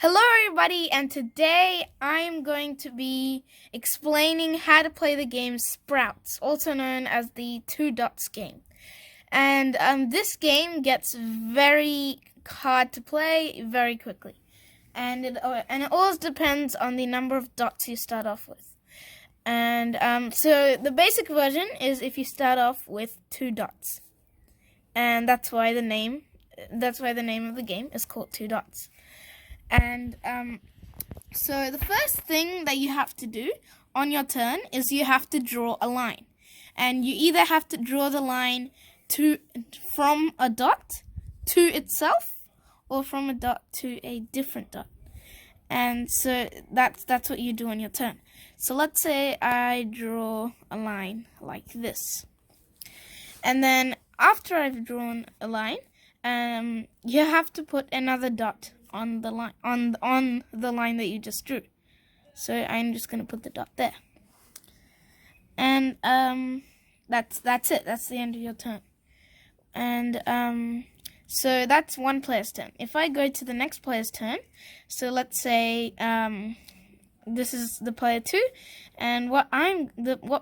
Hello everybody, and today I'm going to be explaining how to play the game Sprouts, also known as the Two Dots game. And this game gets very hard to play very quickly. And it always depends on the number of dots you start off with. And so the basic version is if you start off with 2 dots. And that's why the name of the game is called Two Dots. And so the first thing that you have to do on your turn is you have to draw a line. And you either have to draw the line from a dot to itself or from a dot to a different dot. And so that's what you do on your turn. So let's say I draw a line like this. And then after I've drawn a line, you have to put another dot on the line on the line that you just drew. So I'm just gonna put the dot there. And that's it. That's the end of your turn. And so that's one player's turn. If I go to the next player's turn, so let's say this is the player 2, and what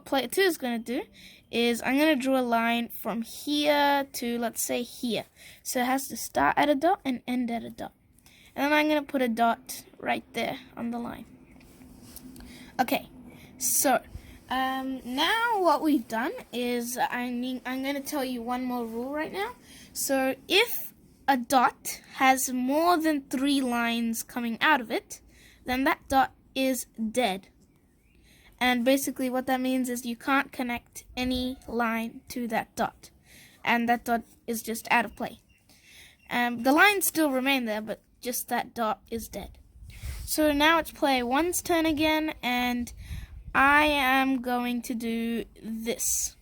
player 2 is going to do is I'm going to draw a line from here to, let's say, here. So it has to start at a dot and end at a dot. And then I'm going to put a dot right there on the line. Okay, so now what we've done is I'm going to tell you one more rule right now. So if a dot has more than 3 lines coming out of it, then that dot is dead. And basically what that means is you can't connect any line to that dot. And that dot is just out of play. The lines still remain there, but just that dot is dead. So now it's player 1's turn again, and I am going to do this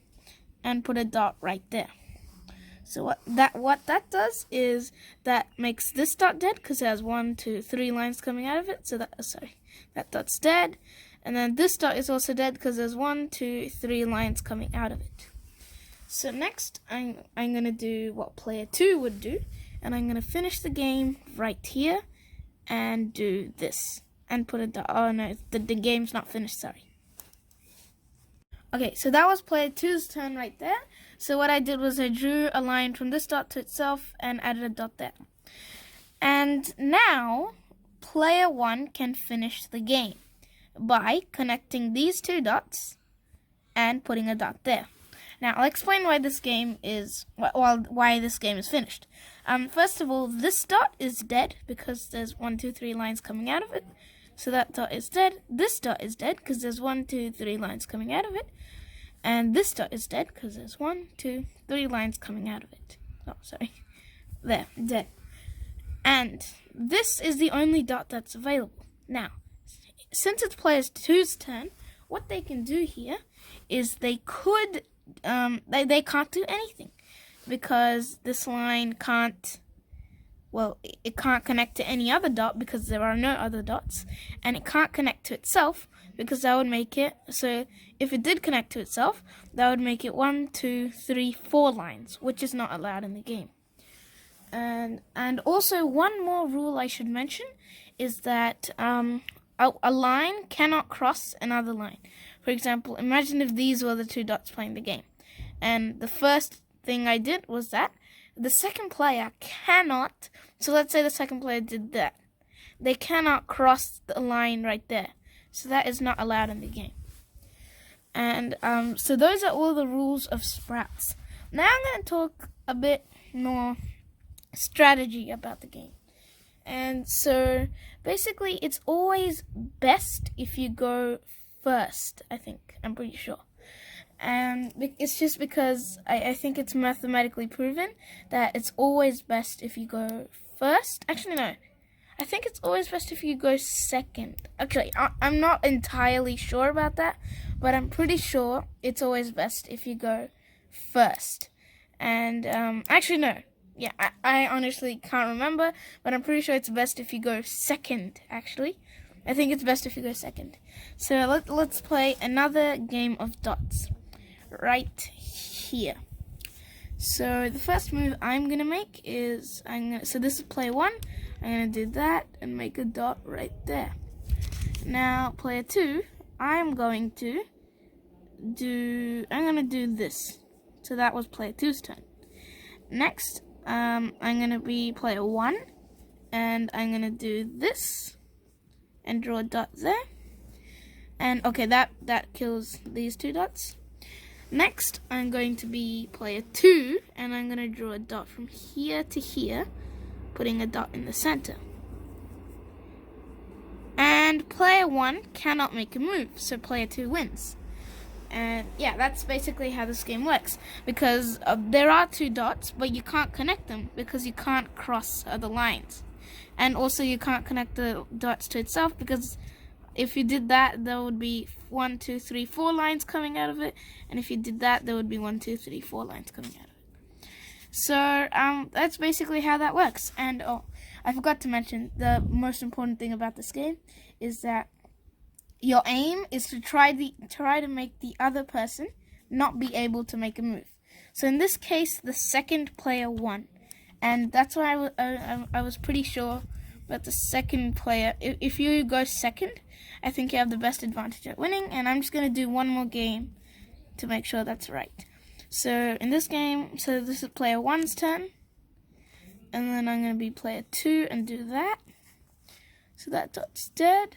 and put a dot right there. So what that does is that makes this dot dead because it has 1, 2, 3 lines coming out of it. So that dot's dead, and then this dot is also dead because there's 1, 2, 3 lines coming out of it. So next, I'm gonna do what player 2 would do, and I'm gonna finish the game right here and do this and put a dot. Oh no, the game's not finished. Sorry. Okay, so that was player 2's turn right there. So what I did was I drew a line from this dot to itself and added a dot there. And now, player 1 can finish the game by connecting these 2 dots and putting a dot there. Now, I'll explain why this game is finished. First of all, this dot is dead because there's 1, 2, 3 lines coming out of it. So that dot is dead. This dot is dead because there's 1, 2, 3 lines coming out of it. And this dot is dead because there's 1, 2, 3 lines coming out of it. Oh, sorry. There, dead. And this is the only dot that's available. Now, since it's player 2's turn, what they can do here is they could, they can't do anything because this line can't, well, it can't connect to any other dot because there are no other dots, and it can't connect to itself because that would make it, so if it did connect to itself, that would make it 1, 2, 3, 4 lines, which is not allowed in the game. And also one more rule I should mention is that a line cannot cross another line. For example, imagine if these were the 2 dots playing the game, and the first thing I did was that the second player cannot, so let's say the second player did that, they cannot cross the line right there, so that is not allowed in the game. And so those are all the rules of Sprouts. Now I'm going to talk a bit more strategy about the game. And so basically it's always best if you go first, I think, I'm pretty sure. And it's just because I think it's mathematically proven that it's always best if you go first. Actually, no. I think it's always best if you go second. Actually, I'm not entirely sure about that, but I'm pretty sure it's always best if you go first. And actually, no. Yeah, I honestly can't remember, but I'm pretty sure it's best if you go second, actually. I think it's best if you go second. So let's play another game of dots right here. So the first move I'm gonna make is so this is player 1. I'm going to do that and make a dot right there. Now, player 2, I'm going to do this. So that was player 2's turn. Next, I'm going to be player 1, and I'm going to do this and draw a dot there. And okay, that kills these 2 dots. Next, I'm going to be player 2, and I'm going to draw a dot from here to here, putting a dot in the center. And player 1 cannot make a move, so player 2 wins. And yeah, that's basically how this game works. Because there are 2 dots, but you can't connect them because you can't cross the lines. And also you can't connect the dots to itself, because if you did that, there would be 1, 2, 3, 4 lines coming out of it. And if you did that, there would be 1, 2, 3, 4 lines coming out of it. So that's basically how that works. And oh, I forgot to mention, the most important thing about this game is that your aim is to try to make the other person not be able to make a move. So in this case, the second player won, and that's why I was pretty sure that the second player, if you go second, I think you have the best advantage at winning. And I'm just going to do one more game to make sure that's right. So in this game, so this is player 1's turn, and then I'm going to be player 2 and do that. So that dot's dead.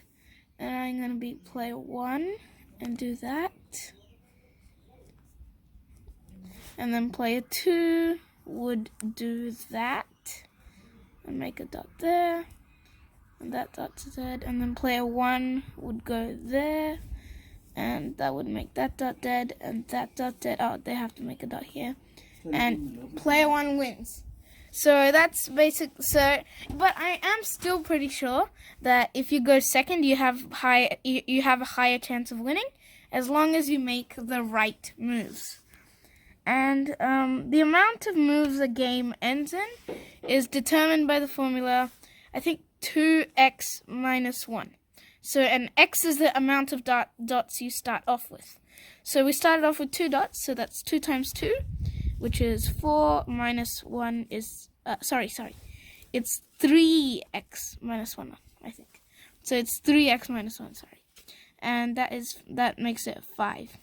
And I'm going to be player 1 and do that. And then player 2 would do that and make a dot there. And that dot's dead. And then player 1 would go there. And that would make that dot dead and that dot dead. Oh, they have to make a dot here. And player 1 wins. So that's basic. But I am still pretty sure that if you go second, you have a higher chance of winning, as long as you make the right moves. And the amount of moves a game ends in is determined by the formula, I think, 2x minus 1. So an x is the amount of dots you start off with. So we started off with 2 dots, so that's 2 times 2. Which is 4 minus 1 is, it's 3x minus 1, I think. So it's 3x minus 1, sorry. And that makes it 5.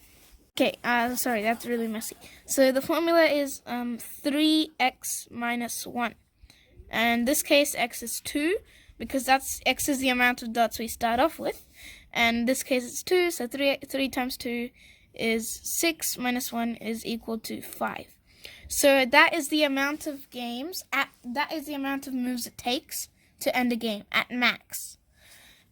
Okay, sorry, that's really messy. So the formula is 3x minus 1. And in this case, x is 2, because x is the amount of dots we start off with. And in this case, it's 2, so 3 times 2 is 6 minus 1 is equal to 5. So that is the amount of that is the amount of moves it takes to end a game at max.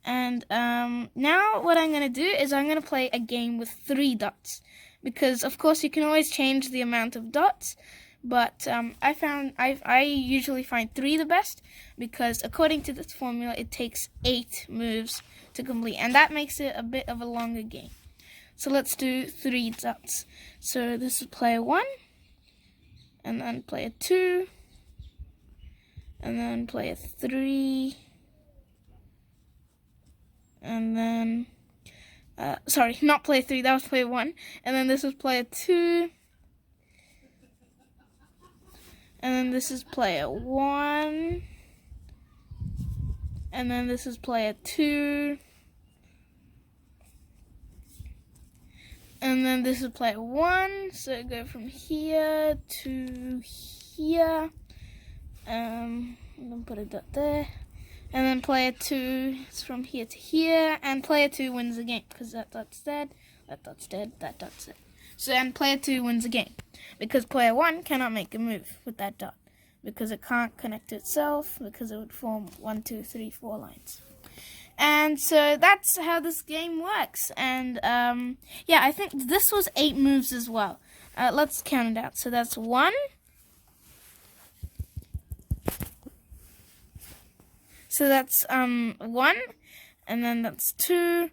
And now what I'm going to do is I'm going to play a game with 3 dots. Because of course you can always change the amount of dots, but I usually find 3 the best, because according to this formula it takes 8 moves to complete, and that makes it a bit of a longer game. So let's do 3 dots. So this is player 1. And then player 2, and then player 3, and then, sorry, not player 3, that was player 1, and then this is player 2, and then this is player 1, and then this is player 2, and then this is player 1, so go from here to here, and then put a dot there, and then player 2 is from here to here, and player 2 wins the game, because that dot's dead, that dot's dead, that dot's dead. So, and player 2 wins the game, because player 1 cannot make a move with that dot, because it can't connect to itself, because it would form 1, 2, 3, 4 lines. And so that's how this game works. And yeah, I think this was 8 moves as well. Let's count it out. So that's 1. So that's 1, and then that's 2,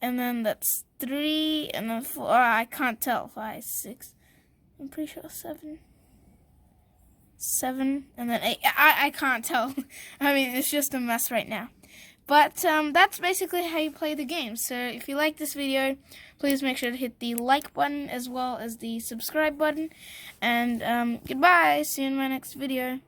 and then that's 3, and then 4. I can't tell. 5, 6. I'm pretty sure 7, and then 8. I can't tell. I mean, it's just a mess right now. But that's basically how you play the game. So if you like this video, please make sure to hit the like button as well as the subscribe button. And goodbye. See you in my next video.